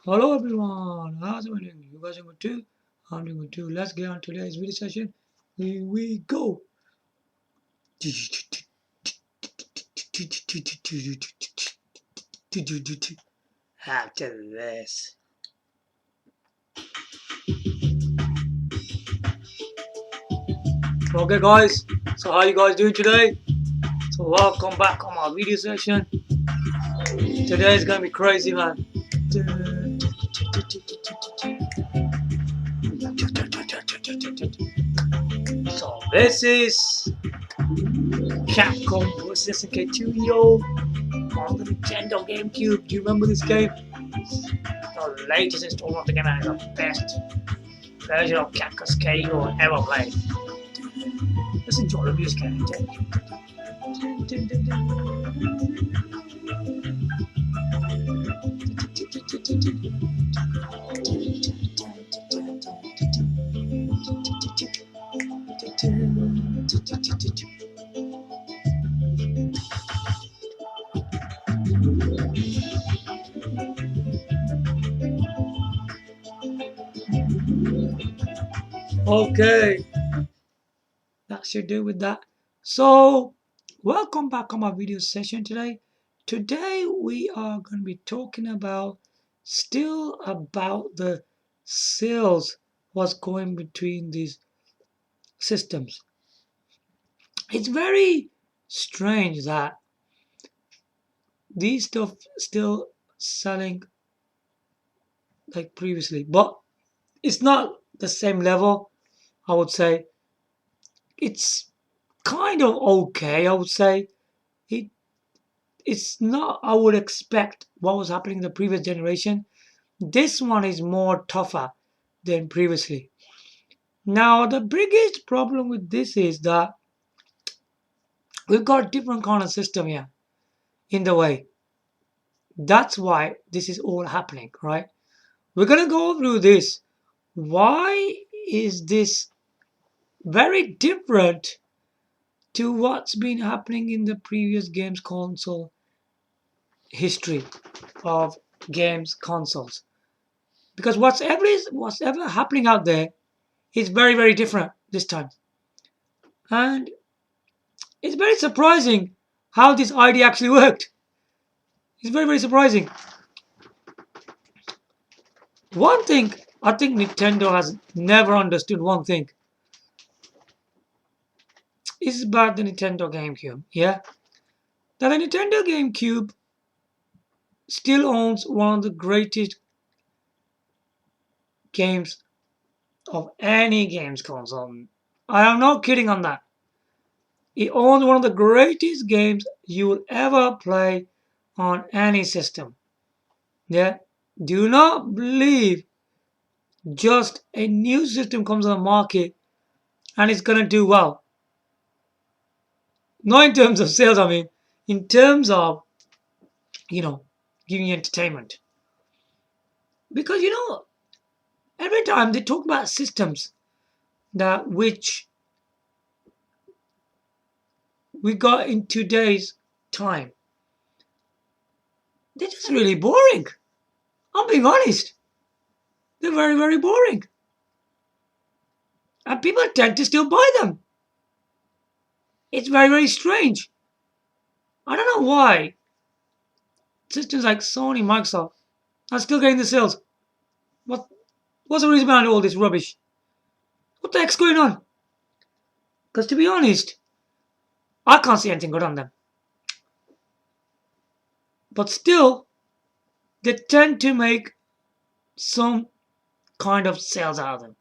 Hello everyone, how's it doing? You guys are good too? I'm doing good too. Let's get on today's video session. Here we go. After this. Okay guys, so how you guys doing today? So welcome back on my video session. Today is gonna be crazy, man. So this is Capcom vs. Q on the Nintendo GameCube. Do you remember this game? The latest installment of the game and is the best version of Cascade ever played. Let's enjoy the music. Okay, that should do with that. So, welcome back on my video session today. Today we are going to be talking about the sales what's going between these systems. It's very strange that these stuff still selling like previously, but it's not the same level. I would say it's kind of okay. I would say it it's not I would expect what was happening in the previous generation. This one is more tougher than previously. Now the biggest problem with this is that we've got different kind of system here in the way. That's why this is all happening, right? We're gonna go through this. Why is this very different to what's been happening in the previous games console history of games consoles? Because whatever happening out there is very different this time, and it's very surprising how this idea actually worked. It's very surprising. One thing I think Nintendo has never understood, one thing, is about the Nintendo GameCube. Yeah, that the Nintendo GameCube still owns one of the greatest games of any games console. I am not kidding on that. It owns one of the greatest games you will ever play on any system. Yeah, do not believe just a new system comes on the market and it's gonna do well. Not in terms of sales, I mean, in terms of giving you entertainment. Because every time they talk about systems that which we got in today's time, they're just really boring. I'm being honest. They're very boring. And people tend to still buy them. It's very strange. I don't know why systems like Sony, Microsoft are still getting the sales. What's the reason behind all this rubbish? What the heck's going on? Because to be honest, I can't see anything good on them. But still, they tend to make some kind of sales out of them.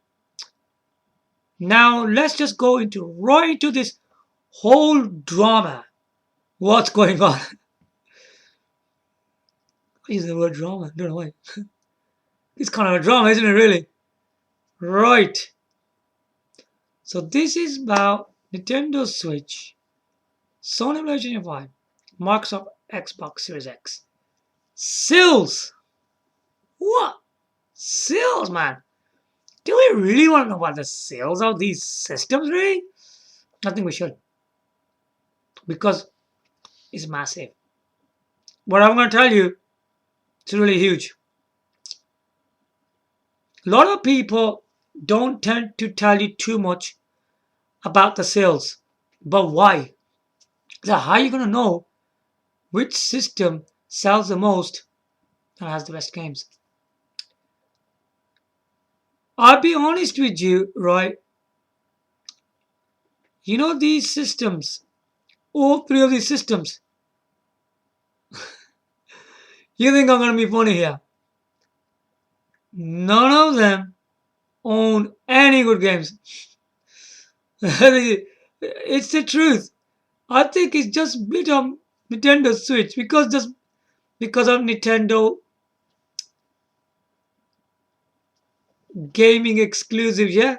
Now, let's just go right into this whole drama. What's going on? I use the word drama, don't know why. It's kind of a drama, isn't it, really? Right. So this is about Nintendo Switch, Sony PlayStation 5, Microsoft Xbox Series X. Sales! What? Sales, man! Do we really want to know about the sales of these systems, really? I think we should. Because it's massive. What I'm going to tell you, it's really huge. A lot of people don't tend to tell you too much about the sales. But why? So how are you going to know which system sells the most and has the best games? I'll be honest with you, right? You know these systems, all three of these systems. You think I'm going to be funny here? None of them own any good games. It's the truth. I think it's just bit on Nintendo Switch because of Nintendo gaming exclusive, yeah?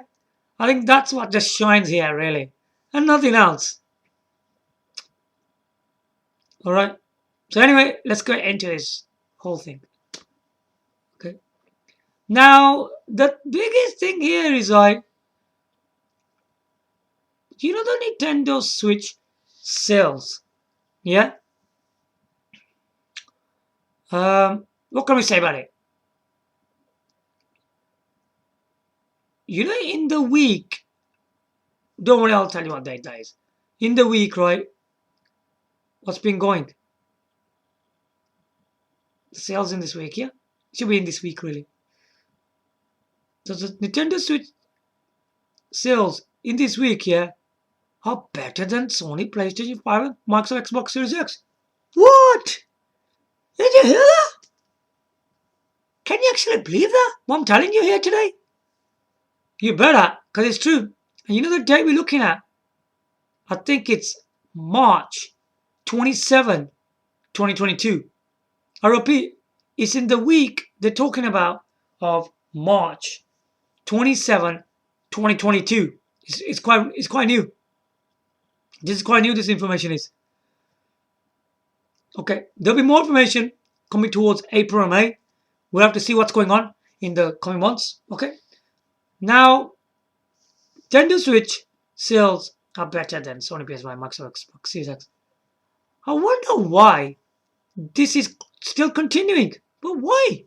I think that's what just shines here, really. And nothing else. Alright? So anyway, let's go into this whole thing. Okay. Now, the biggest thing here is like, you know the Nintendo Switch sales? Yeah? What can we say about it? You know, in the week, don't worry, I'll tell you what that is. In the week, right? What's been going? The sales in this week, yeah? Should be in this week, really. So the Nintendo Switch sales in this week, yeah, are better than Sony PlayStation 5 and Microsoft Xbox Series X. What? Did you hear that? Can you actually believe that? What I'm telling you here today? You better, because it's true. And you know the date we're looking at? I think it's March 27, 2022. I repeat, it's in the week they're talking about of March 27, 2022. It's quite new. This is quite new, this information is. Okay, there'll be more information coming towards April and May. We'll have to see what's going on in the coming months. Okay, now Nintendo Switch sales are better than Sony PS5, Microsoft Xbox Series X. I wonder why this is still continuing. But why?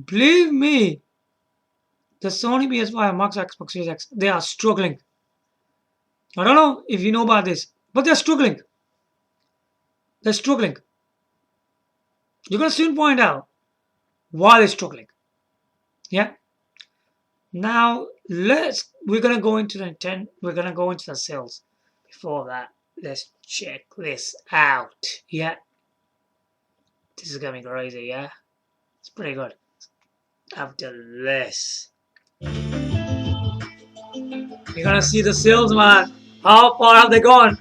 Believe me, the Sony PS5 and Microsoft Xbox Series X, they are struggling. I don't know if you know about this, but they're struggling. They're struggling. You're gonna soon find out why they're struggling. Yeah. Now we're gonna go into the sales. Before that, let's check this out. Yeah. This is gonna be crazy, yeah? It's pretty good. After this, you're gonna see the sales, man. How far have they gone?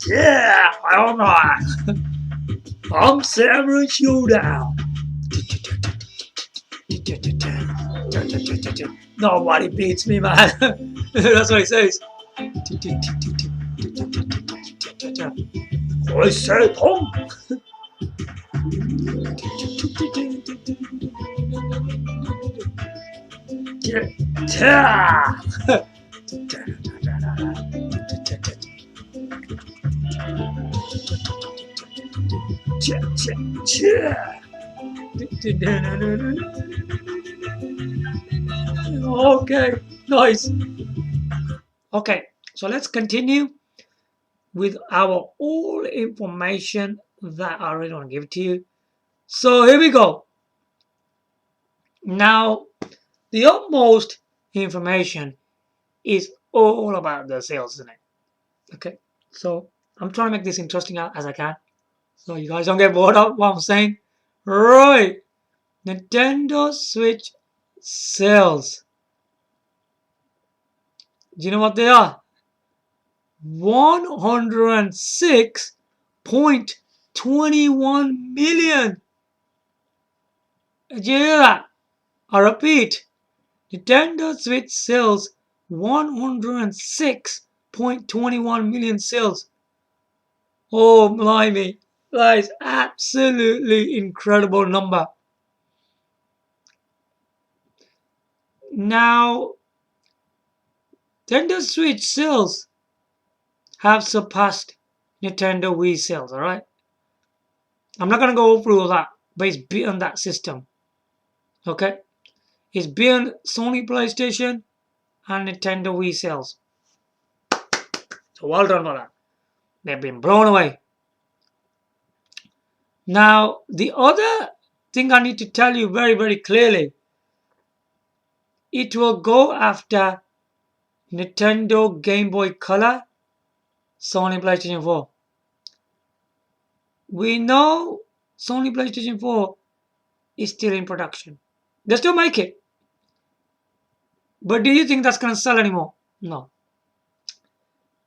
Yeah, alright. I'm Samurai Showdown. Nobody beats me, man. That's what he says. I say punk. Okay, nice. Okay, so let's continue with our all information that I really want to give to you. So here we go. Now, the utmost information is all about the sales, isn't it? Okay, so I'm trying to make this interesting as I can, so you guys don't get bored of what I'm saying. Right, Nintendo Switch sales. Do you know what they are? 106.21 million. Did you hear that? I repeat, Nintendo Switch sells 106.21 million sales. Oh, blimey. That is absolutely incredible number. Now, Nintendo Switch sales have surpassed Nintendo Wii sales, alright? I'm not gonna go through all that, but it's beyond that system. Okay? It's beyond Sony PlayStation and Nintendo Wii sales. So well done for that. They've been blown away. Now, the other thing I need to tell you very, very clearly, it will go after Nintendo Game Boy Color, Sony PlayStation 4. We know Sony PlayStation 4 is still in production. They still make it. But do you think that's going to sell anymore? No.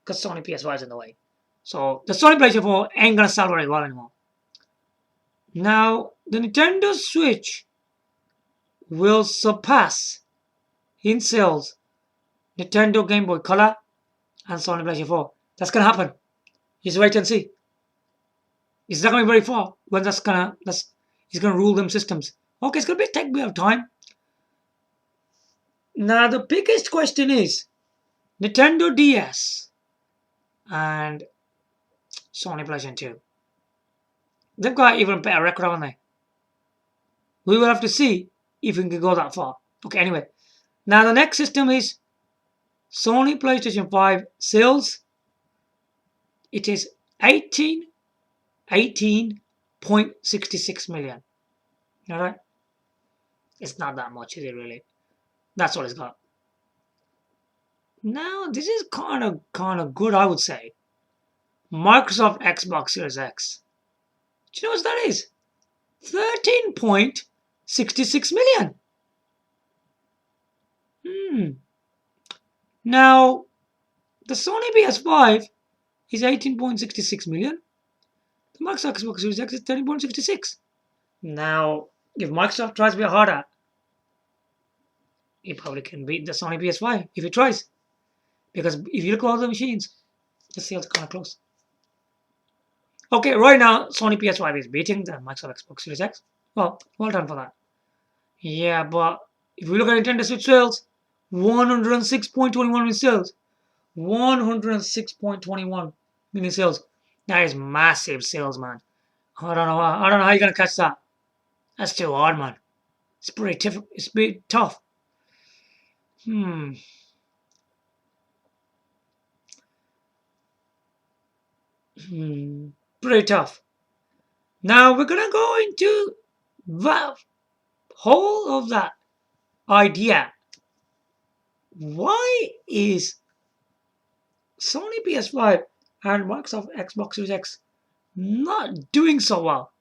Because Sony PS5 is in the way. So the Sony PlayStation 4 ain't going to sell very well anymore. Now, the Nintendo Switch will surpass in sales Nintendo Game Boy Color and Sony PlayStation 4. That's going to happen. Just wait and see. It's not going to be very far when it's going to rule them systems. Okay, it's going to take a bit of time. Now, the biggest question is Nintendo DS and Sony PlayStation 2. They've got even better record, haven't they? We will have to see if we can go that far. Okay, anyway. Now, the next system is Sony PlayStation 5 sales. It is 18.66 million. Alright? It's not that much, is it really? That's what it's got. Now, this is kind of good, I would say. Microsoft Xbox Series X. Do you know what that is? 13.66 million. Now, the Sony PS5 is 18.66 million. The Microsoft Xbox Series X is 13.66. Now, if Microsoft tries to be harder, he probably can beat the Sony PS5 if he tries. Because if you look at all the machines, the sales are kind of close. Okay, right now, Sony PS5 is beating the Microsoft Xbox Series X. Well done for that. Yeah, but if we look at Nintendo Switch sales, 106.21 million sales. 106.21 million sales. That is massive sales, man. I don't know how you're gonna catch that. That's too hard, man. It's pretty tough. Pretty tough. Now we're gonna go into the whole of that idea. Why is Sony PS5 and Microsoft Xbox Series X not doing so well?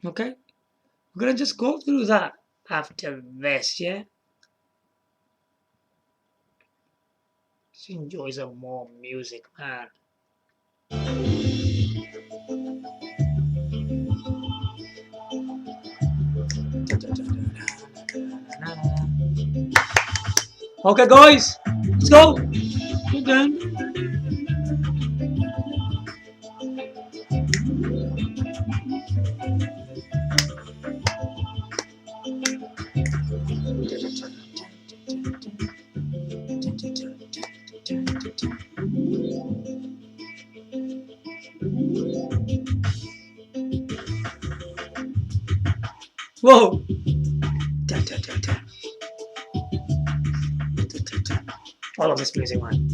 Okay, we're gonna just go through that after this, yeah? Let's enjoy some more music, man. Okay, guys, let's go. Good done. Whoa. All of this music, man.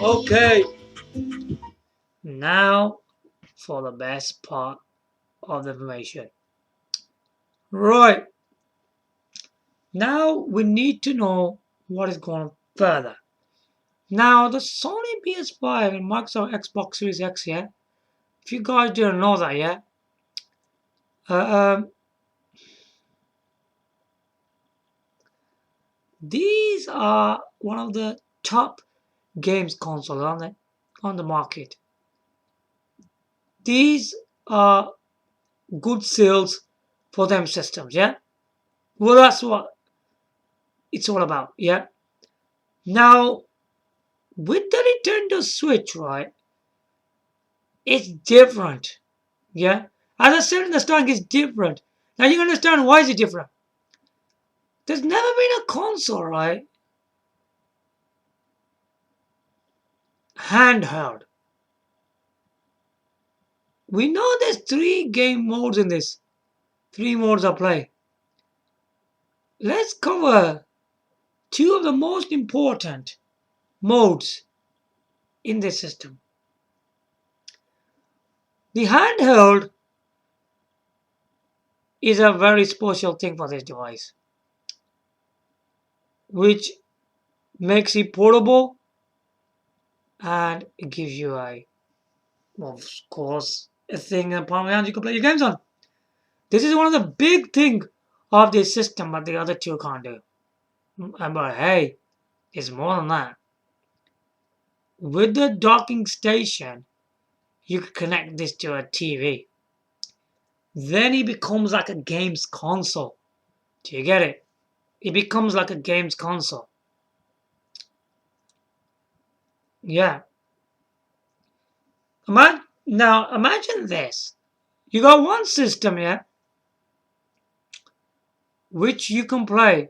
Okay. Now for the best part of the information. Right. Now we need to know what is going further. Now the Sony PS5 and Microsoft Xbox Series X, yeah? If you guys didn't know that, yeah? These are one of the top games consoles, aren't they? On the market. These are good sales for them systems, yeah? Well, that's what it's all about, yeah? Now, with the Nintendo Switch, right, it's different. Yeah? As I said in the starting, it's different. Now you understand why is it different. There's never been a console, right? Handheld. We know there's 3 game modes in this. 3 modes of play. Let's cover 2 of the most important modes in this system. The handheld is a very special thing for this device, which makes it portable and it gives you of course, a thing in the palm of your hand you can play your games on. This is one of the big things of this system that the other 2 can't do. But hey, it's more than that. With the docking station, you can connect this to a TV. Then it becomes like a games console. Do you get it? It becomes like a games console. Yeah. Now imagine this. You got one system here, which you can play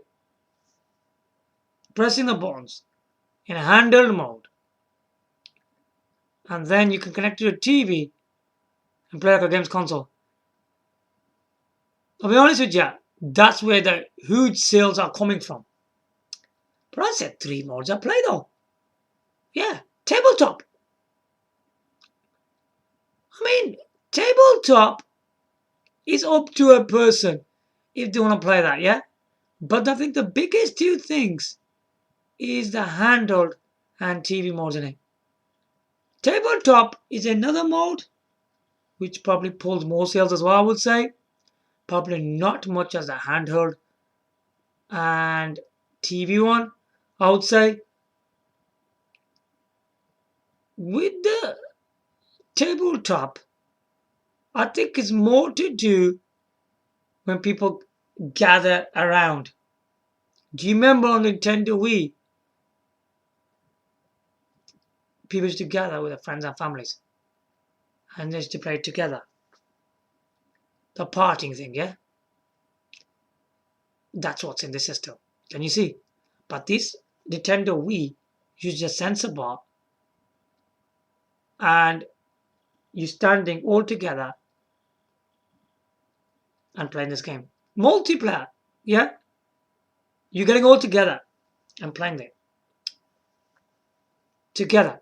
pressing the buttons in a handheld mode. And then you can connect to a TV and play like a games console. I'll be honest with you, that's where the huge sales are coming from. But I said 3 modes of play though. Yeah, tabletop. I mean, tabletop is up to a person if they want to play that, yeah? But I think the biggest 2 things is the handheld and TV modes in it. Tabletop is another mode which probably pulls more sales as well, I would say. Probably not much as the handheld and TV one, I would say. With the tabletop, I think it's more to do when people gather around. Do you remember on Nintendo Wii? People used to gather with their friends and families and they used to play together. The partying thing, yeah? That's what's in the system. Can you see? But this Nintendo Wii uses a sensor bar and you're standing all together and playing this game. Multiplayer, yeah? You're getting all together and playing it. Together.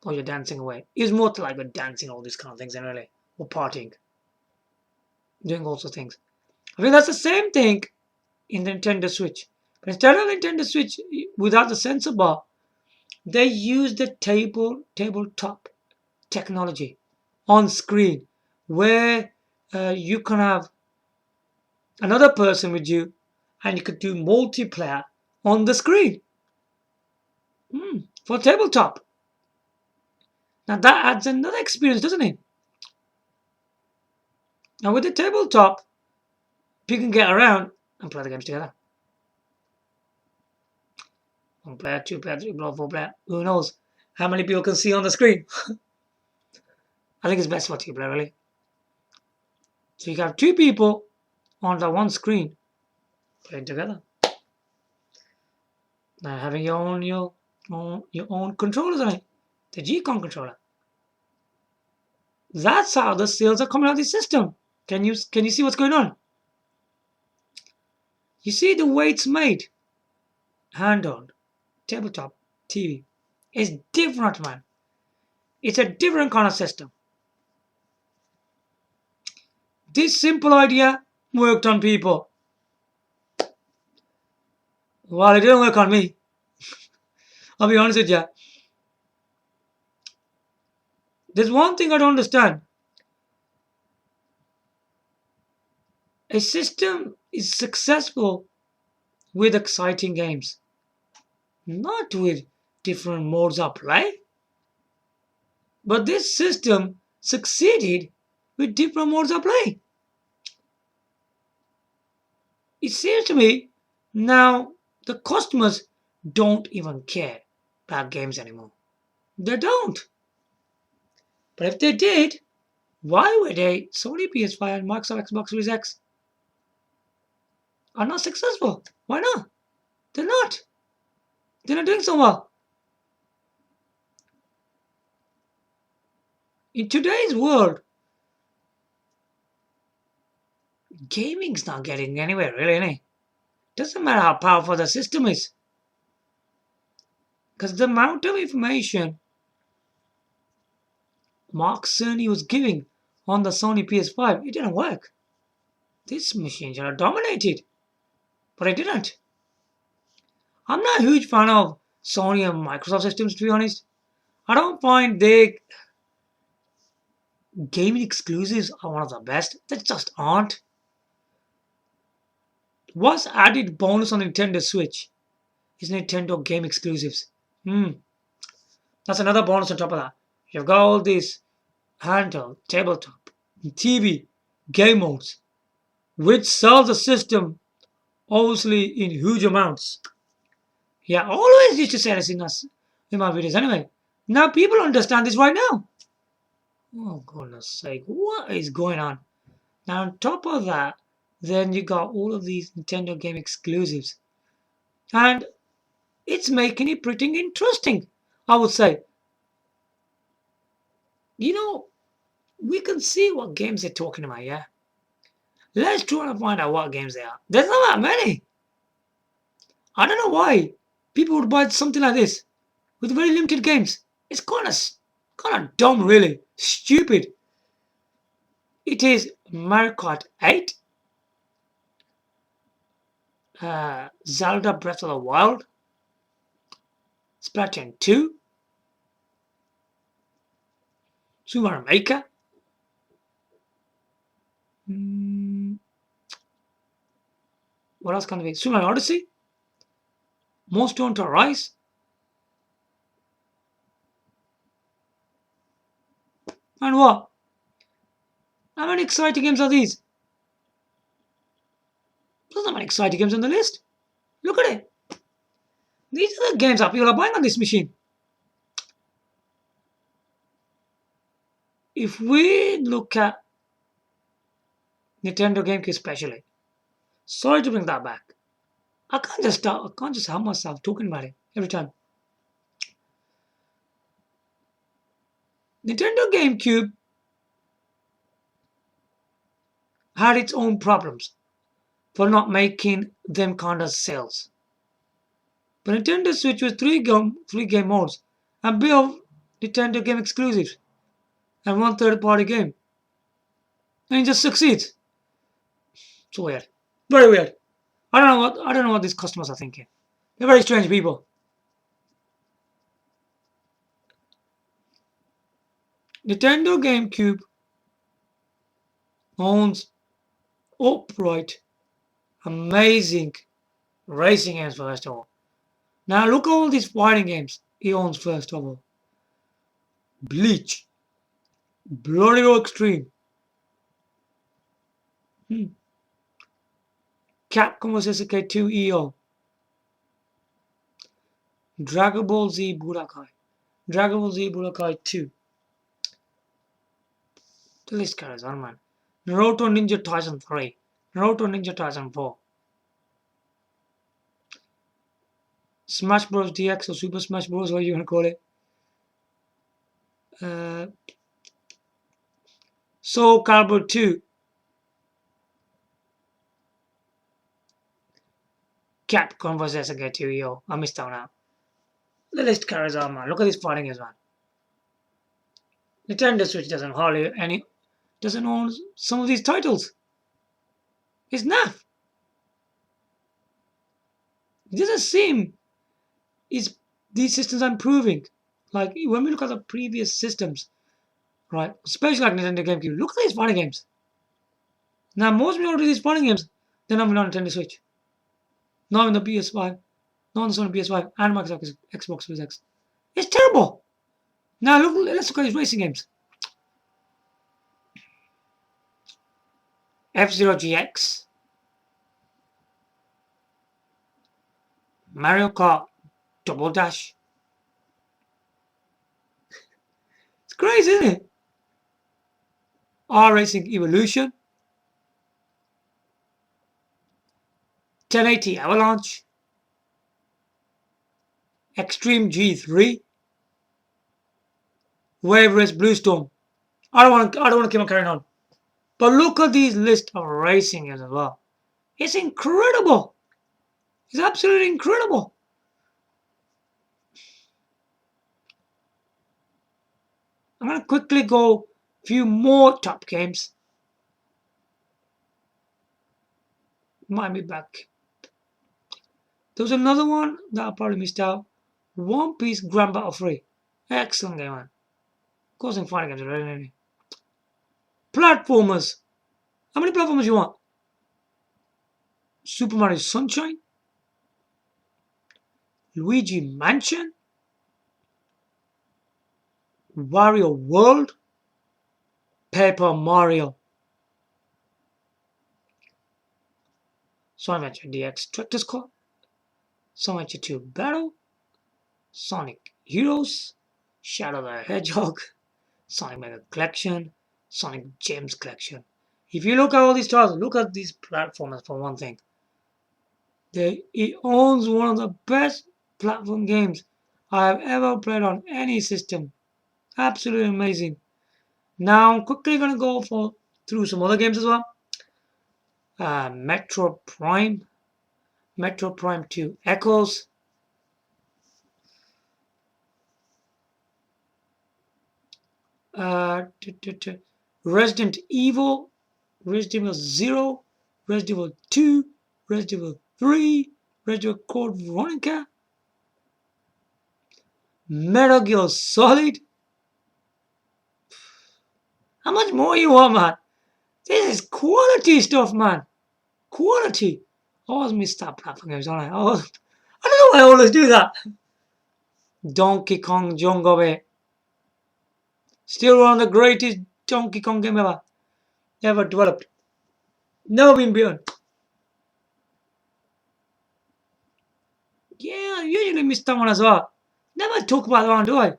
Or you're dancing away. It's more to like we're dancing, all these kind of things, and really. Or partying. Doing all sorts of things. I think that's the same thing in the Nintendo Switch. But instead of Nintendo Switch without the sensor bar, they use the tabletop technology on screen where you can have another person with you and you could do multiplayer on the screen for tabletop. Now that adds another experience, doesn't it? Now with the tabletop, people can get around and play the games together. 1 player, 2 player, 3 player, 4 player. Who knows how many people can see on the screen? I think it's best for 2 player, really. So you can have 2 people on the one screen playing together. Now having your own controllers on it, the G-Con controller. That's how the sales are coming out of the system. Can you see what's going on? You see the way it's made. Handheld, tabletop, TV. It's different, man. It's a different kind of system. This simple idea worked on people. Well, it didn't work on me. I'll be honest with you. There's one thing I don't understand. A system is successful with exciting games, not with different modes of play. But this system succeeded with different modes of play. It seems to me now the customers don't even care about games anymore. They don't. But if they did, why were they Sony PS5 and Microsoft Xbox Series X are not successful? Why not? They're not. They're not doing so well. In today's world, gaming's not getting anywhere really, innit? Doesn't matter how powerful the system is. Because the amount of information Mark Cerny was giving on the Sony PS5, it didn't work. This machine should have dominated. But it didn't. I'm not a huge fan of Sony and Microsoft systems, to be honest. I don't find their gaming exclusives are one of the best. They just aren't. What's added bonus on Nintendo Switch is Nintendo game exclusives. That's another bonus on top of that. You've got all these handheld, tabletop, TV, game modes, which sell the system obviously in huge amounts. Yeah, always used to say this in my videos anyway. Now people understand this right now. Oh goodness sake, what is going on? Now on top of that, then you got all of these Nintendo game exclusives. And it's making it pretty interesting, I would say. You know, we can see what games they're talking about, yeah? Let's try to find out what games they are. There's not that many. I don't know why people would buy something like this with very limited games. It's kind of dumb, really. Stupid. It is Mario Kart 8, Zelda Breath of the Wild, Splatoon 2, Super Mario Maker, what else can it be? Super Mario Odyssey, Monster Hunter Rise, and what? How many exciting games are these? There's not many exciting games on the list. Look at it. These are the games that people are buying on this machine. If we look at Nintendo GameCube especially, sorry to bring that back. I can't just help myself talking about it every time. Nintendo GameCube had its own problems for not making them kind of sales. But Nintendo Switch was three game modes and bit of Nintendo game exclusives and one third party game. And it just succeeds. It's weird. Very weird. I don't know what these customers are thinking. They're very strange people. Nintendo GameCube owns upright, amazing racing games first of all. Now look at all these fighting games he owns first of all. Bleach, Bloody Roar Extreme, Capcom vs. SNK 2 EO, Dragon Ball Z Budokai, Dragon Ball Z Budokai 2. The list carries on, man. Naruto Ninja Taisen 3, Naruto Ninja Taisen 4, Smash Bros. DX or Super Smash Bros. What you gonna call it? Soul Calibur 2, Capcom vs. SNK 2 EO. I missed out now. The list carries on, man. Look at these fighting games, man. Nintendo Switch doesn't own some of these titles. It's naff. It doesn't seem these systems are improving. Like when we look at the previous systems, right? Especially like Nintendo GameCube. Look at these fighting games. Now most majority of these fighting games, they're not on Nintendo Switch. Not on the PS5, not on the Sony PS5 and Microsoft Xbox Series X. It's terrible. Now let's look at these racing games. F-Zero GX, Mario Kart Double Dash. It's crazy, isn't it? R-Racing Evolution. 1080 Avalanche. Extreme G3. Wave Race Bluestone. I don't want to keep on carrying on. But look at these list of racing as well. It's incredible. It's absolutely incredible. I'm going to quickly go a few more top games. Might be back. There was another one that I probably missed out. One Piece Grand Battle 3. Excellent game, man. Of course, I'm fighting games already. Platformers. How many platformers you want? Super Mario Sunshine. Luigi Mansion. Wario World. Paper Mario. Sonic Adventure DX Tractor's Car. Sonic Adventure 2 Battle. Sonic Heroes. Shadow the Hedgehog. Sonic Mega Collection. Sonic Gems Collection. If you look at all these titles, look at these platformers for one thing. It owns one of the best platform games I have ever played on any system. Absolutely amazing. Now I'm quickly going to go through some other games as well. Metro Prime. Metro Prime 2 Echoes. Resident Evil. Resident Evil 0. Resident Evil 2. Resident Evil 3. Resident Evil Code Veronica. Metal Gear Solid. How much more you want, man? This is quality stuff, man. Quality. I always miss that platform games, don't I? I don't know why I always do that. Donkey Kong Jungle. Still one of the greatest Donkey Kong game ever developed. Never been beaten. Yeah, I usually miss that one as well. Never talk about that one, do I?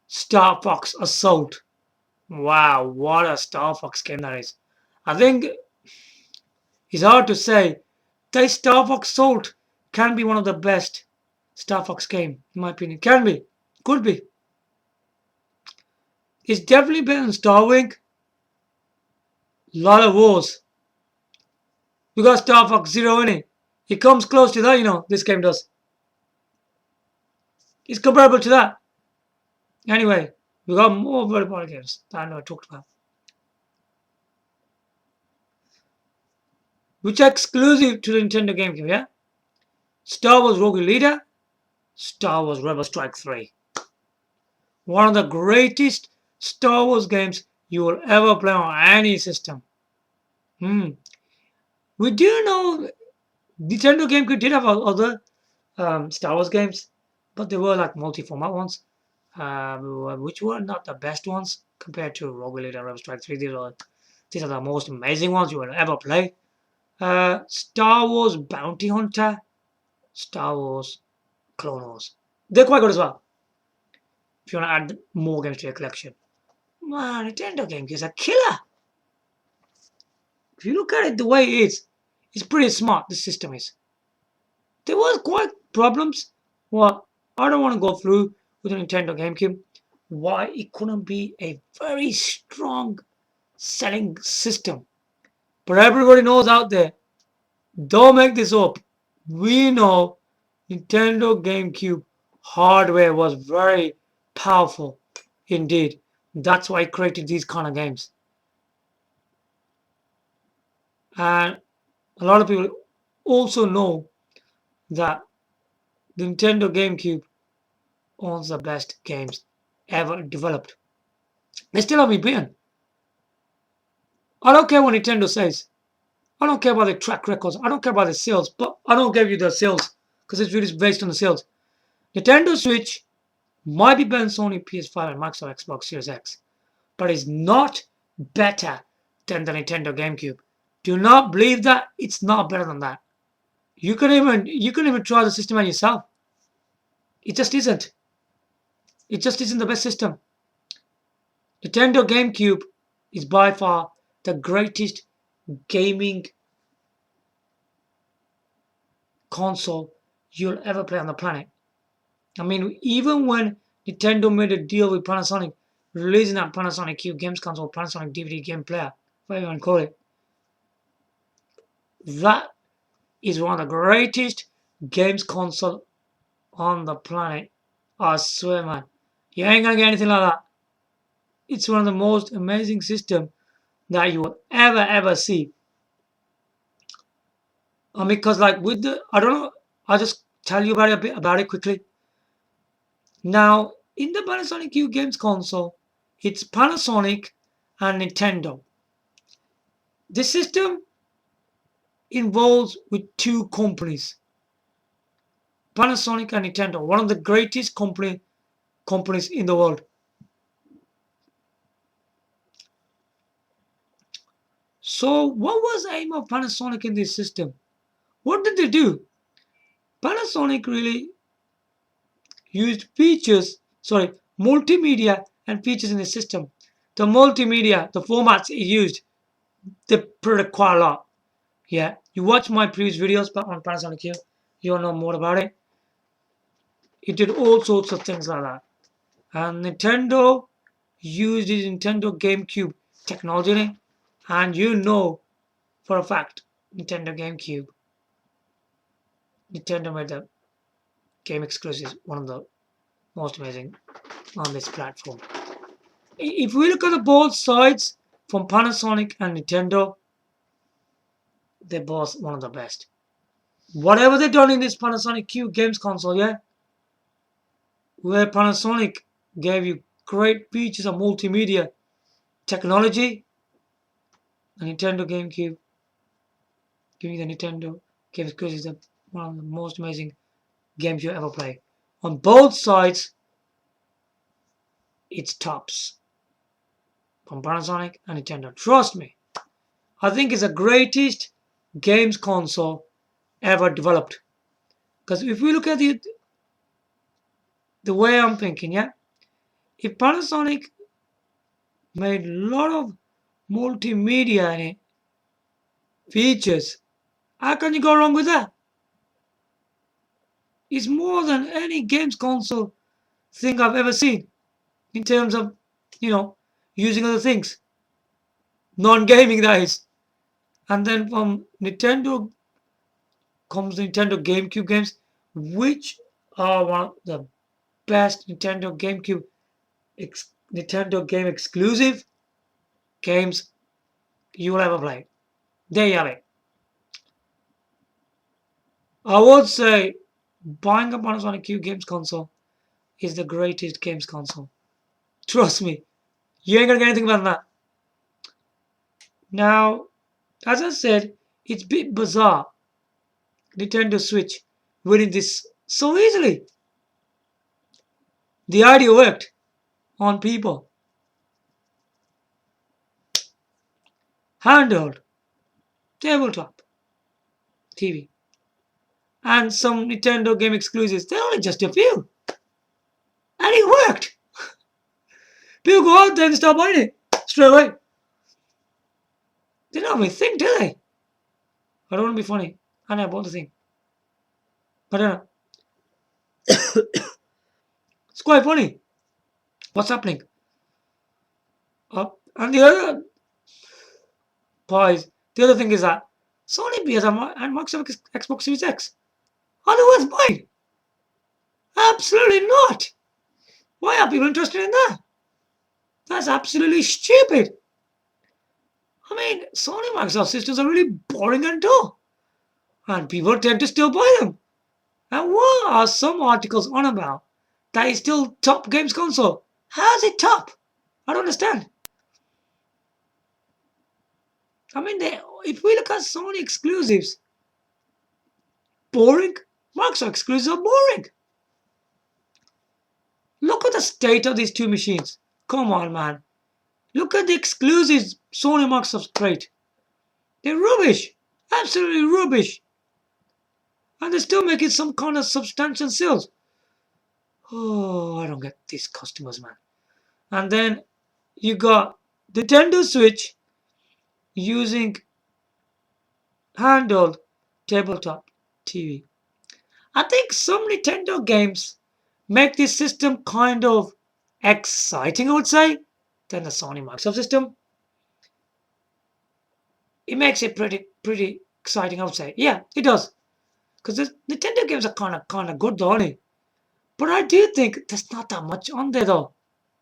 Star Fox Assault. Wow, what a Star Fox game that is. I think it's hard to say. The Star Fox Assault can be one of the best Star Fox game, in my opinion. Can be. Could be. It's definitely better than Star Wing. Lot of wars. We got Star Fox Zero in it. It comes close to that, you know, this game does. It's comparable to that. Anyway, we got more very important games that I know I talked about. Which are exclusive to the Nintendo GameCube, yeah? Star Wars Rogue Leader, Star Wars Rebel Strike 3. One of the greatest Star Wars games you will ever play on any system. We do know Nintendo GameCube did have other Star Wars games, but they were like multi-format ones, which were not the best ones compared to Rogue Leader and Rebel Strike 3. These are the most amazing ones you will ever play. Star Wars Bounty Hunter, Star Wars Clone Wars. They're quite good as well. If you want to add more games to your collection. Man, Nintendo GameCube is a killer. If you look at it the way it is, it's pretty smart, the system is. There was quite problems. Well, I don't want to go through with the Nintendo GameCube why it couldn't be a very strong selling system. But everybody knows out there, don't make this up. We know Nintendo GameCube hardware was very powerful indeed. That's why it created these kind of games. And a lot of people also know that the Nintendo GameCube owns the best games ever developed. They still have me beaten. I don't care what Nintendo says. I don't care about the track records. I don't care about the sales. But I don't give you the sales because it's really based on the sales. Nintendo Switch might be better than Sony PS5 and Microsoft Xbox Series X, but it's not better than the Nintendo GameCube. Do not believe that. It's not better than that. You can even try the system out yourself. It just isn't. It just isn't the best system. Nintendo GameCube is by far the greatest gaming console you'll ever play on the planet. I mean, even when Nintendo made a deal with Panasonic, releasing that Panasonic Q games console, Panasonic DVD game player, whatever you want to call it, that is one of the greatest games console on the planet. I swear, man. You ain't gonna get anything like that. It's one of the most amazing systems that you will ever see. I mean, because like with the, I don't know, I'll just tell you about it a bit about it quickly. Now, in the Panasonic Q games console, it's Panasonic and Nintendo. The system involves with two companies, Panasonic and Nintendo, one of the greatest companies in the world. So, what was the aim of Panasonic in this system? What did they do? Panasonic really used multimedia and features in the system. The multimedia, the formats it used, they product quite a lot. Yeah, you watch my previous videos on Panasonic here, you'll know more about it. It did all sorts of things like that. And Nintendo used the Nintendo GameCube technology in it, and you know for a fact, Nintendo GameCube, Nintendo made the game exclusives one of the most amazing on this platform. If we look at the both sides from Panasonic and Nintendo, they're both one of the best. Whatever they've done in this Panasonic Q games console, yeah, where Panasonic gave you great features of multimedia technology, the Nintendo GameCube giving the Nintendo game exclusives one of the most amazing games you ever play. On both sides, it's tops from Panasonic and Nintendo. Trust me, I think it's the greatest games console ever developed. Because if we look at the way I'm thinking, yeah, if Panasonic made a lot of multimedia in it, features, how can you go wrong with that? It's more than any games console thing I've ever seen in terms of, using other things. Non-gaming, that is. And then from Nintendo comes the Nintendo GameCube games, which are one of the best Nintendo game exclusive games you will ever play. There you have it. I would say buying a Panasonic Q games console is the greatest games console. Trust me, you ain't gonna get anything better than that. Now, as I said, it's a bit bizarre. Nintendo Switch winning this so easily. The idea worked on people. Handheld, tabletop, TV, and some Nintendo game exclusives. They're only just a few. And it worked. People go out there and start buying it straight away. They don't even think, do they? I don't want to be funny. And I bought the thing. But I don't know. It's quite funny. What's happening? And the other thing is that Sony PS5 and Microsoft Xbox Series X are they worth buying? Absolutely not. Why are people interested in that? That's absolutely stupid. I mean, Sony Microsoft systems are really boring and dull. And people tend to still buy them. And what are some articles on about? That is still top games console. How is it top? I don't understand. I mean, if we look at Sony exclusives, boring. Microsoft exclusives are boring. Look at the state of these two machines. Come on, man. Look at the exclusives Sony and Microsoft create. They're rubbish. Absolutely rubbish. And they're still making some kind of substantial sales. Oh, I don't get these customers, man. And then you got Nintendo Switch using handheld tabletop TV. I think some Nintendo games make this system kind of exciting, I would say, than the Sony Microsoft system. It makes it pretty exciting, I would say. Yeah, it does. Because the Nintendo games are kind of good, though, aren't they? But I do think there's not that much on there, though.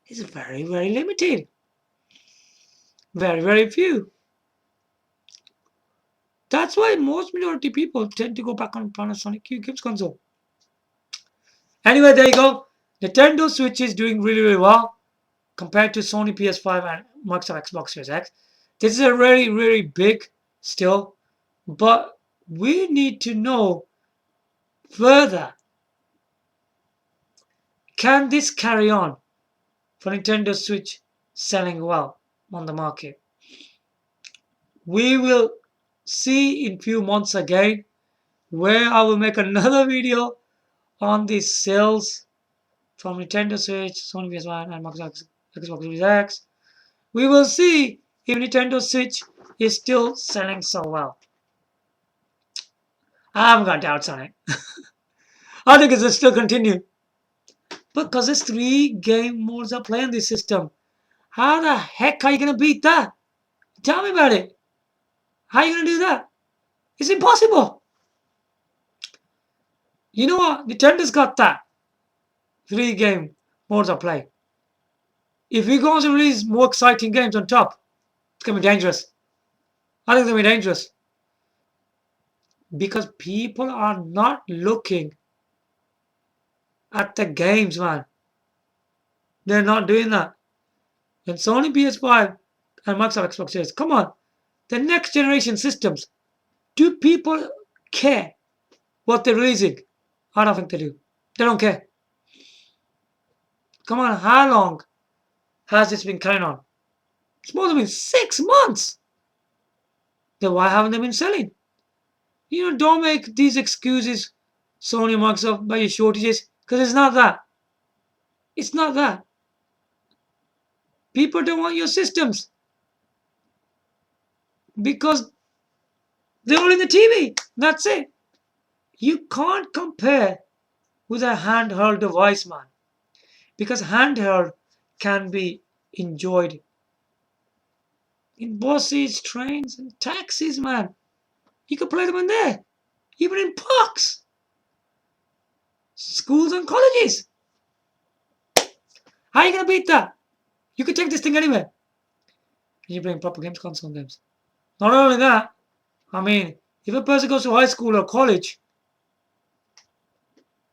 It's very limited. Very few. That's why most majority people tend to go back on Panasonic Q games console. Anyway, there you go. Nintendo Switch is doing really well compared to Sony PS5 and Microsoft Xbox Series X. This is a really big still, but we need to know further. Can this carry on for Nintendo Switch selling well on the market? We will see in few months again, where I will make another video on the sales from Nintendo Switch, Sony PS5 and Microsoft Xbox Series X. We will see if Nintendo Switch is still selling so well. I haven't got doubts on it. I think it will still continue. Because there's 3 game modes of play on this system. How the heck are you going to beat that? Tell me about it. How are you going to do that? It's impossible. You know what? Nintendo's got that 3 game modes of play. If we go on to release more exciting games on top, it's going to be dangerous. I think it's going to be dangerous. Because people are not looking at the games, man. They're not doing that. And Sony PS5 and Microsoft Xbox Series, come on. The next generation systems. Do people care what they're releasing? I don't think they do. They don't care. Come on, how long has this been carrying on? It's more than 6 months. Then why haven't they been selling? You know, don't make these excuses, Sony and Microsoft, by your shortages, because it's not that. It's not that. People don't want your systems because they're all in the TV. That's it. You can't compare with a handheld device, man, because handheld can be enjoyed in buses, trains, and taxis, man. You can play them in there, even in parks, schools, and colleges. How are you gonna beat that? You can take this thing anywhere. And you bring proper games, console games. Not only that, I mean, if a person goes to high school or college,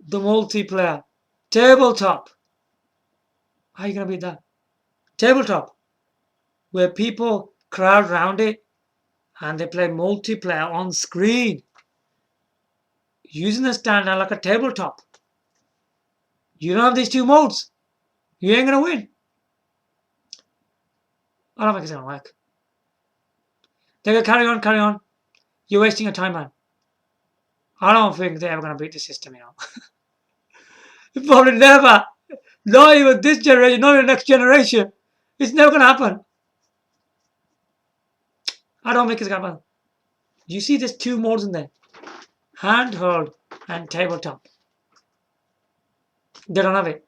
the multiplayer, tabletop. How are you gonna beat that? Tabletop, where people crowd around it and they play multiplayer on screen using the standard like a tabletop. You don't have these 2 modes, you ain't gonna win. I don't think it's gonna work. They're gonna carry on. You're wasting your time, man. I don't think they're ever gonna beat the system, you know. Probably never. Not even this generation, not even the next generation. It's never gonna happen. I don't think it's gonna happen. You see there's 2 modes in there. Handheld and tabletop. They don't have it.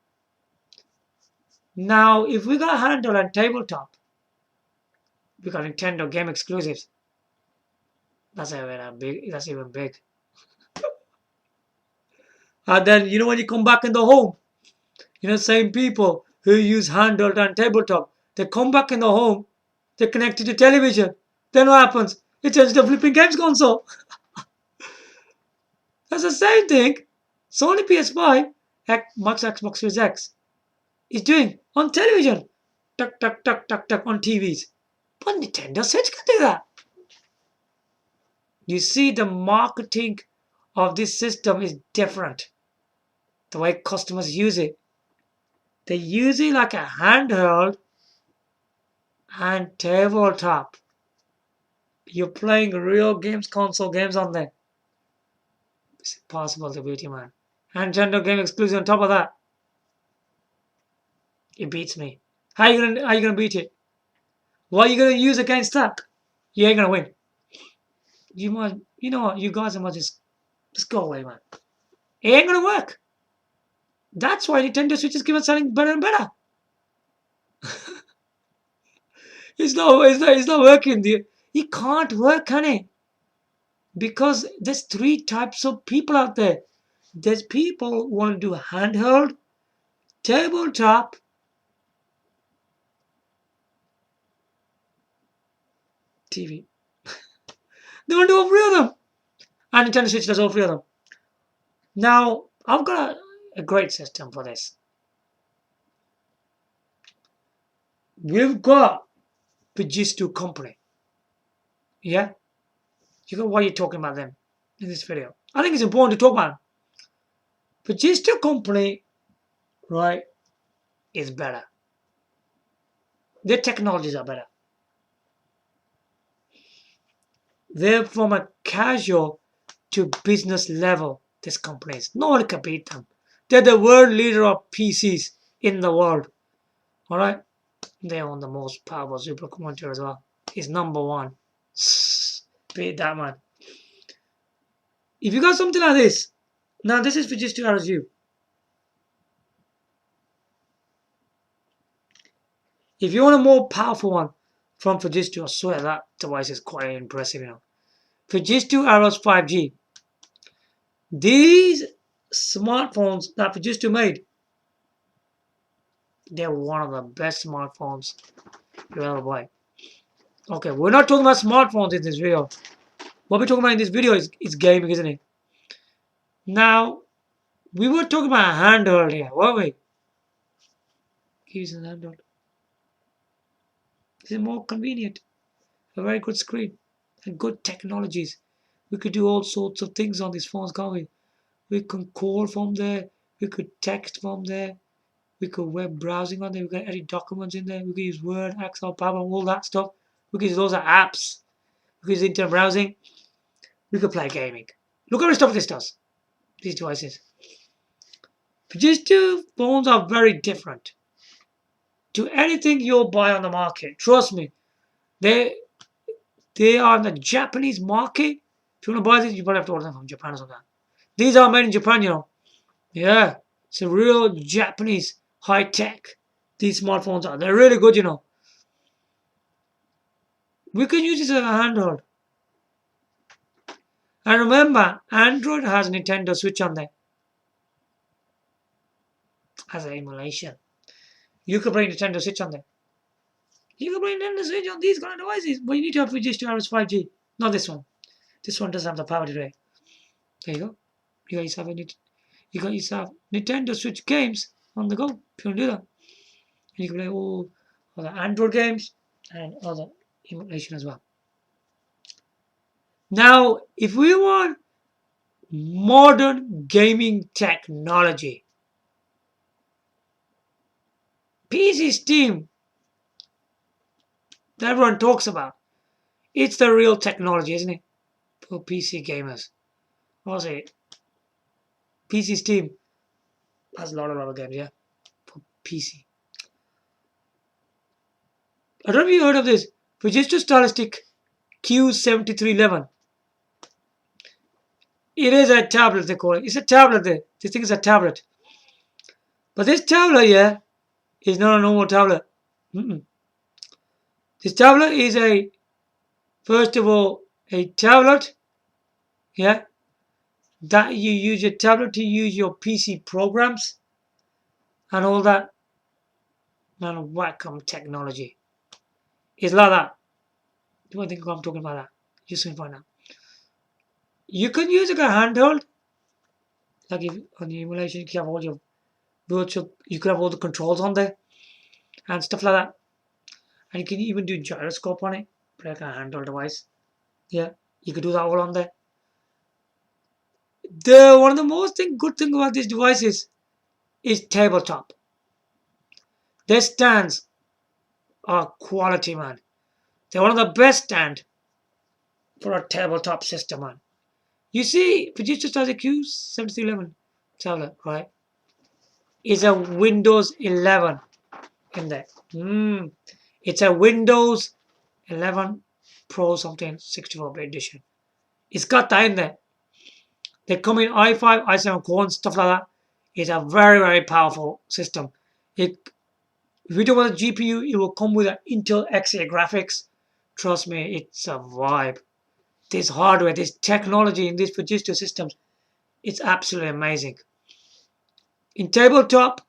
Now, if we got handheld and tabletop, we got Nintendo game exclusives. That's even big. That's even big. And then you know when you come back in the home, you know, same people who use handheld and tabletop, they come back in the home, they connect to the television. Then what happens? It turns to a flipping games console. That's the same thing Sony PS5 and Xbox Series X is doing on television. Tuck on TVs. But Nintendo Switch can do that. You see, the marketing of this system is different. The way customers use it. They use it like a handheld and tabletop. You're playing real games, console games on there. It's impossible to beat you, man. And Nintendo game exclusive on top of that. It beats me. How you gonna beat it? What are you gonna use against that? You ain't gonna win. You must, you know what? You guys must just go away, man. It ain't gonna work. That's why Nintendo Switches keep on selling better and better. It's not working. It can't work, can it? Because there's three types of people out there. There's people who want to do handheld, tabletop, TV. They want to do all three of them. And Nintendo Switch does all three of them. Now, I've got a great system for this. We've got Fujitsu company. Yeah? Why are you talking about them in this video? I think it's important to talk about them. Fujitsu company, right, is better. Their technologies are better. They're from a casual to business level, these companies. No one can beat them. They're the world leader of PCs in the world. Alright? They own the most powerful supercomputer as well. It's number one. Beat that, man. If you got something like this, now this is Fujitsu Arrows U. If you want a more powerful one from Fujitsu, I swear that device is quite impressive, you know. Fujitsu Arrows 5G. These smartphones that Fujitsu made, they're one of the best smartphones you ever buy. Okay, we're not talking about smartphones in this video. What we're talking about in this video is gaming, isn't it? Now, we were talking about a handheld here, weren't we? Here's an handheld. This is more convenient. A very good screen and good technologies. We could do all sorts of things on these phones, can't we? We can call from there. We could text from there. We could web browsing on there. We could edit documents in there. We could use Word, Excel, PowerPoint, all that stuff. We could use those are apps. We could use internet browsing. We could play gaming. Look how much stuff this does. These devices. Fujitsu phones are very different to anything you'll buy on the market. Trust me. They are in the Japanese market. If you want to buy this, you probably have to order them from Japan or something. These are made in Japan, you know. Yeah. It's a real Japanese high tech. These smartphones are. They're really good, you know. We can use this as a handheld. And remember, Android has a Nintendo Switch on there. As an emulation. You could bring Nintendo Switch on there. You can bring Nintendo Switch on these kind of devices. But you need to have Fujitsu Arrows 5G. Not this one. This one doesn't have the power to do it. There you go. You guys have Nintendo Switch games on the go. If you want to do that. And you can play all other Android games and other emulation as well. Now, if we want modern gaming technology, PC Steam that everyone talks about, it's the real technology, isn't it? For PC gamers. I'll say PC Steam has a lot of games, yeah, for PC. I don't know if you heard of this. Fujitsu Stylistic Q7311. It is a tablet, they call it. It's a tablet there. This thing is a tablet. But this tablet here is not a normal tablet. This tablet is first of all, a tablet, yeah, that you use your tablet to use your PC programs and all that and Wacom technology. It's like that. Do I think I'm talking about that? You soon find out. You can use it like a handheld, like if on the emulation you can have all your virtual, you could have all the controls on there and stuff like that. And you can even do gyroscope on it, like a handheld device. Yeah, you could do that all on there. One of the most good thing about these devices is tabletop. Their stands are quality, man. They're one of the best stand for a tabletop system, man. You see, Fujitsu Stylistic Q7311 tablet, right? Is a Windows 11 in there. It's a Windows 11 Pro something 64-bit edition. It's got that in there. They come in i5, i7 core and stuff like that. It's a very, very powerful system. If you don't want a GPU, it will come with an Intel Xe graphics. Trust me, it's a vibe. This hardware, this technology in these Fujitsu systems, it's absolutely amazing. In tabletop,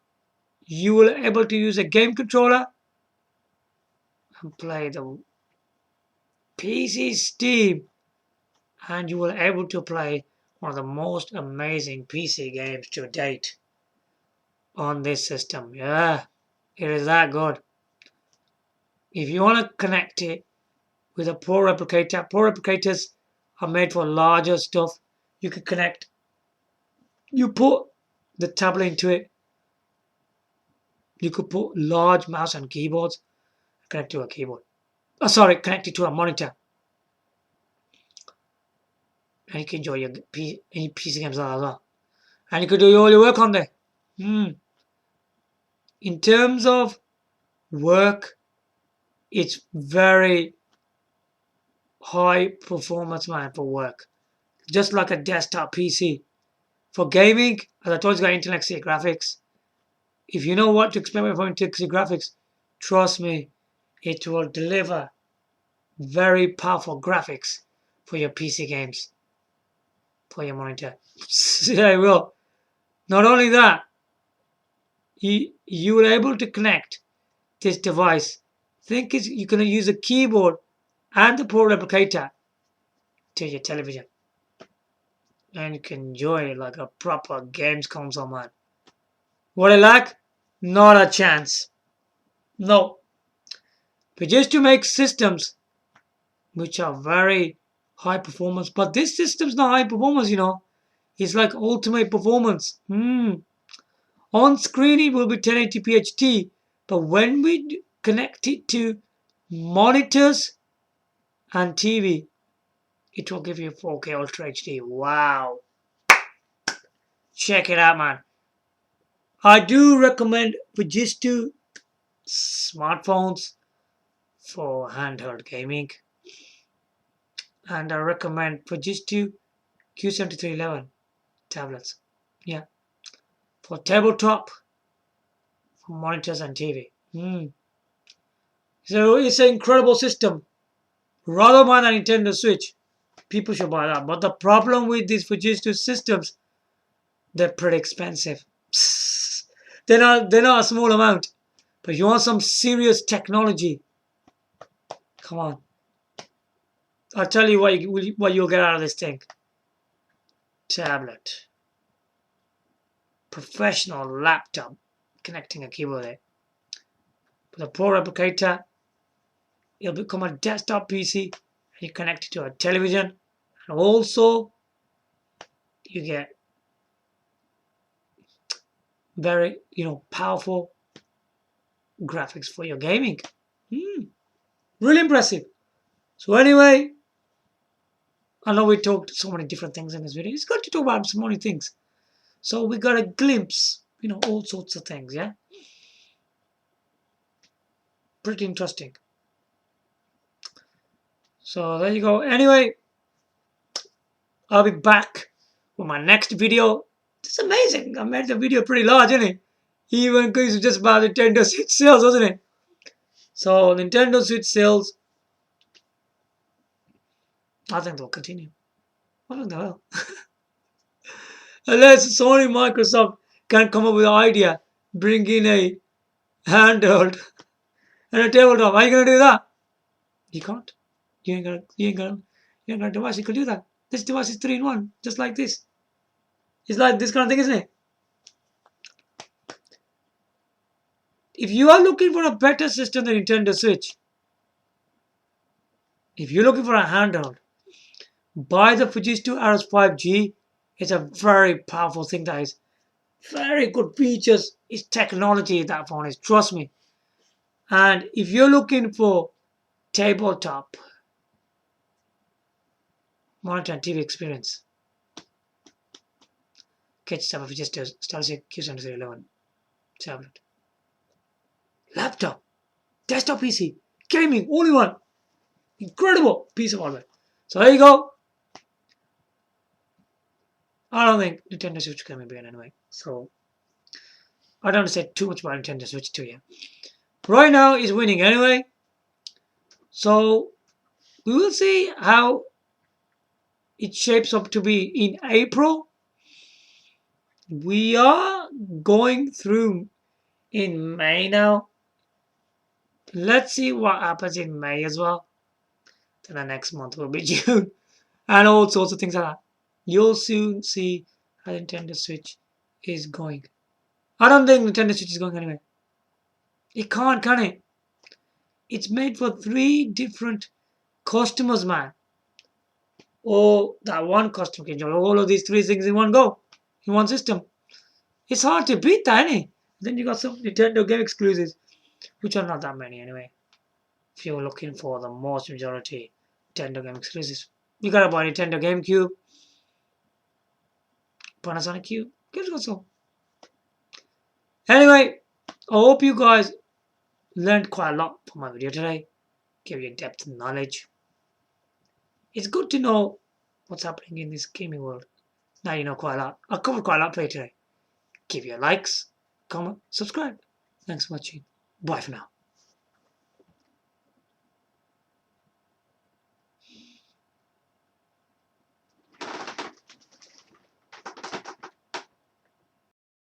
you will be able to use a game controller and play the PC Steam, and you will be able to play one of the most amazing PC games to date on this system. Yeah, it is that good. If you want to connect it with a Pro Replicator, Pro Replicators are made for larger stuff. You can connect, you put the tablet into it. You could put large mouse and keyboards, connect to a keyboard. Oh, sorry, connect it to a monitor. And you can enjoy your any PC games as well. And you could do all your work on there. In terms of work, it's very high performance, man, for work. Just like a desktop PC. For gaming, as I told you, it's got Intel Xe graphics. If you know what to expect from Intel Xe graphics, trust me, it will deliver very powerful graphics for your PC games, for your monitor. Yeah, it will. Not only that, you will be able to connect this device. Think you're going to use a keyboard and the Pro Replicator to your television. And you can enjoy it like a proper games console, man. What I lack? Not a chance. No. But just to make systems which are very high performance. But this system's not high performance, you know. It's like ultimate performance. On screen it will be 1080p HD. But when we connect it to monitors and TV, it will give you 4K Ultra HD. Wow. Check it out, man. I do recommend Fujitsu smartphones for handheld gaming. And I recommend Fujitsu Q7311 tablets. Yeah. For tabletop, for monitors and TV. So it's an incredible system. Rather than a Nintendo Switch, people should buy that. But the problem with these Fujitsu systems, they're pretty expensive. They're not a small amount. But you want some serious technology, come on. I'll tell you what you'll get out of this thing. Tablet. Professional laptop. Connecting a keyboard there. With a Pro Replicator, it'll become a desktop PC. And you connect it to a television. And also, you get very, powerful graphics for your gaming. Really impressive. So anyway, I know we talked so many different things in this video. It's good to talk about so many things. So we got a glimpse, all sorts of things, yeah? Pretty interesting. So there you go. Anyway, I'll be back with my next video. It's amazing. I made the video pretty large, isn't it? Even because it's just about Nintendo Switch sales, wasn't it? So Nintendo Switch sales, I think they'll continue. What the hell? Unless Sony Microsoft can come up with an idea, bring in a handheld and a tabletop. How are you gonna do that? You can't. You ain't got a device you could do that. This device is 3-in-1, just like this. It's like this kind of thing, isn't it? If you are looking for a better system than Nintendo Switch, if you're looking for a handheld, buy the Fujitsu Arrows 5G. It's a very powerful thing that is very good features. It's technology that phone is, trust me. And if you're looking for tabletop monitor and TV experience, get yourself a Fujitsu Stylistic Q7311 tablet. laptop, desktop PC, gaming, all in one. Incredible piece of hardware. So there you go. I don't think Nintendo Switch can be banned anyway. So I don't say too much about Nintendo Switch 2 yet. Right now is winning anyway. So we will see how it shapes up to be in April. We are going through in May now. Let's see what happens in May as well. Then the next month will be June. And all sorts of things like that. You'll soon see how Nintendo Switch is going. I don't think Nintendo Switch is going anywhere. It can't, can it? It's made for 3 different customers, man. Or that one customer can enjoy all of these 3 things in one go, in one system. It's hard to beat that, ain't it? Then you got some Nintendo game exclusives, which are not that many anyway. If you're looking for the most majority Nintendo game exclusives, you gotta buy Nintendo GameCube, Panasonic Q, games console. Anyway, I hope you guys learned quite a lot from my video today. Give you depth and knowledge. It's good to know what's happening in this gaming world. Now you know quite a lot. I covered quite a lot for you today. Give your likes, comment, subscribe. Thanks for watching. Bye for now.